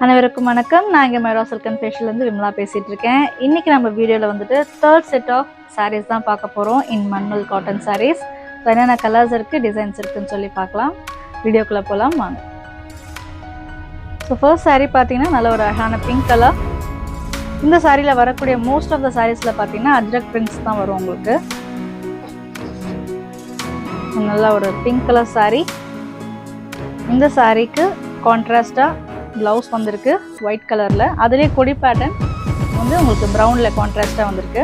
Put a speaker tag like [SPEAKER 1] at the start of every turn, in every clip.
[SPEAKER 1] அனைவருக்கும் வணக்கம். நான் இங்கே மைரா சில்க் அண்ட் ஃபேஷன்லேருந்து விமலா பேசிகிட்டு இருக்கேன். இன்றைக்கி நம்ம வீடியோவில் வந்துட்டு தேர்ட் செட் ஆஃப் சாரீஸ் தான் பார்க்க போகிறோம். இன் மண்மல் காட்டன் சாரீஸ். ஸோ என்னென்ன கலர்ஸ் இருக்குது, டிசைன்ஸ் இருக்குதுன்னு சொல்லி பார்க்கலாம். வீடியோக்குள்ளே போகலாம் வாங்க. ஸோ ஃபர்ஸ்ட் சாரீ பார்த்தீங்கன்னா நல்ல ஒரு அழகான பிங்க் கலர். இந்த சாரியில் வரக்கூடிய மோஸ்ட் ஆஃப் த சாரீஸில் பார்த்தீங்கன்னா அஜ்ரக் பிரிண்ட்ஸ் தான் வரும் உங்களுக்கு. நல்ல ஒரு பிங்க் கலர் சாரீ. இந்த சாரீக்கு கான்ட்ராஸ்டாக ப்ளவுஸ் வந்திருக்கு ஒயிட் கலரில். அதுலேயே கொடி பேட்டர்ன் வந்து உங்களுக்கு ப்ரௌனில் கான்ட்ராஸ்டாக வந்திருக்கு.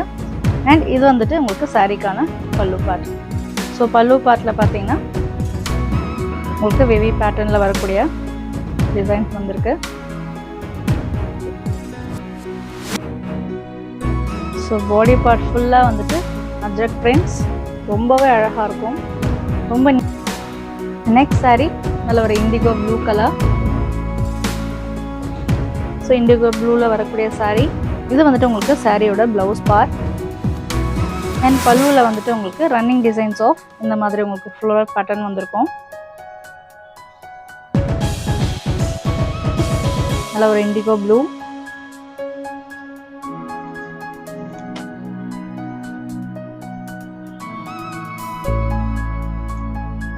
[SPEAKER 1] அண்ட் இது வந்துட்டு உங்களுக்கு சாரீக்கான பல்லு பார்ட். ஸோ பல்லு பார்ட்டில் பார்த்தீங்கன்னா உங்களுக்கு வெவி பேட்டர்னில் வரக்கூடிய டிசைன்ஸ் வந்திருக்கு. ஸோ பாடி பார்ட் ஃபுல்லாக வந்துட்டு அஜ்ரக் பிரிண்ட்ஸ் ரொம்பவே அழகாக இருக்கும். ரொம்ப நெக்ஸ்ட் சாரீ நல்ல ஒரு indigo blue colour. So indigo ப்ளூவில் வரக்கூடிய சாரீ. இது வந்துட்டு உங்களுக்கு சாரியோட ப்ளவுஸ் பார்ட். அண்ட் பல்லுவில் வந்துட்டு உங்களுக்கு ரன்னிங் டிசைன்ஸ் ஆஃப் இந்த மாதிரி உங்களுக்கு ஃப்ளோரல் பேட்டர்ன் வந்திருக்கும். நல்ல ஒரு இண்டிகோ ப்ளூ.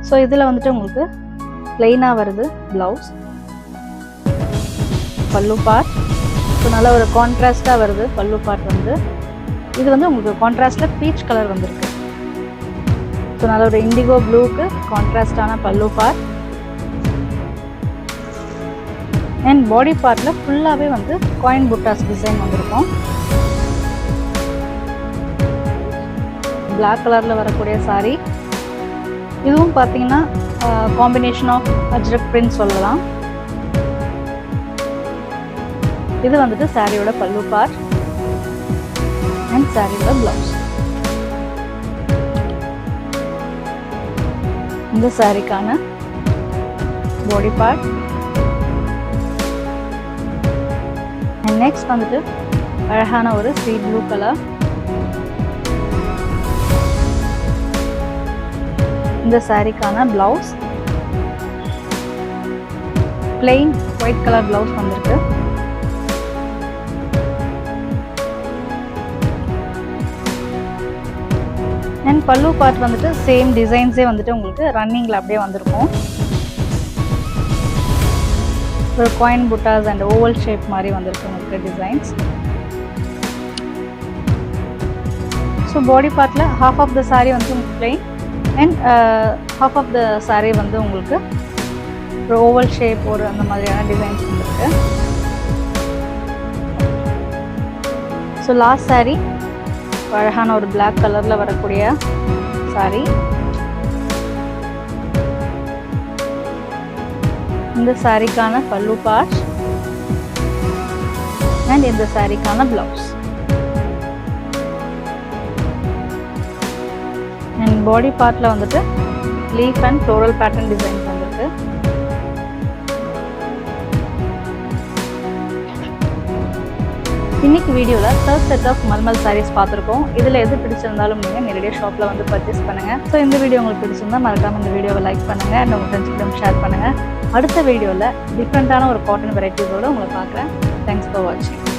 [SPEAKER 1] ஸோ இதில் வந்துட்டு உங்களுக்கு பிளெயினாக வருது ப்ளவுஸ், பல்லு பார்ட். ஸோ நல்ல ஒரு கான்ட்ராஸ்டாக வருது பல்லு பார்ட் வந்து. இது வந்து உங்களுக்கு கான்ட்ராஸ்டில் பீச் கலர் வந்திருக்கு. ஸோ நல்ல ஒரு இண்டிகோ ப்ளூக்கு கான்ட்ராஸ்டான பல்லு பார்ட். அண்ட் பாடி பார்ட்டில் ஃபுல்லாகவே வந்து காயின் புட்டாஸ் டிசைன் வந்திருக்கும். பிளாக் கலரில் வரக்கூடிய சாரீ. இதுவும் பார்த்தீங்கன்னா காம்பினேஷன் ஆஃப் அஜ்ரக் பிரிண்ட் சொல்லலாம். இது வந்துட்டு சாரியோட பல்லு பார்ட் அண்ட் சாரியோட பிளவுஸ். இந்த சாரிக்கான பாடி பார்ட். அண்ட் நெக்ஸ்ட் வந்துட்டு அழகான ஒரு சீ ப்ளூ கலர். இந்த சாரிக்கான blouse plain white colour blouse வந்திருக்கு. அண்ட் பல்லு பார்ட் வந்துட்டு சேம் டிசைன்ஸே வந்துட்டு உங்களுக்கு ரன்னிங்கில் அப்படியே வந்திருக்கும். ஒரு coin buttas and oval shape மாதிரி வந்திருக்கு உங்களுக்கு டிசைன்ஸ். ஸோ பாடி பார்ட்டில் ஹாஃப் ஆஃப் த சாரீ வந்து உங்களுக்கு plain and half of the sari வந்து உங்களுக்கு ஒரு ஓவல் ஷேப் ஒரு அந்த மாதிரியான டிசைன்ஸ் வந்துருக்கு. ஸோ லாஸ்ட் சாரீ அழகான ஒரு பிளாக் கலரில் வரக்கூடிய சாரீ. இந்த சாரீக்கான பல்லு பார்ட் அண்ட் இந்த சாரீக்கான பிளவுஸ். அண்ட் பாடி பார்ட்டில் வந்துட்டு leaf and floral pattern designs வந்திருக்கு. இன்னைக்கு வீடியோவில் third set of mulmul saris பார்த்துருக்கோம். இதில் எது பிடிச்சிருந்தாலும் நீங்கள் நேரடியாக ஷாப்பில் வந்து பர்ச்சேஸ் பண்ணுங்கள். ஸோ இந்த வீடியோ உங்களுக்கு பிடிச்சிருந்தால் மறக்காமல் இந்த வீடியோவை லைக் பண்ணுங்கள் அண்ட் உங்கள் ஃப்ரெண்ட்ஸ்கிட்ட ஷேர் பண்ணுங்கள். அடுத்த வீடியோவில் டிஃப்ரெண்ட்டான ஒரு காட்டன் வெரைட்டிஸோடு உங்களை பார்க்குறேன். தேங்க்ஸ் ஃபார் வாட்சிங்.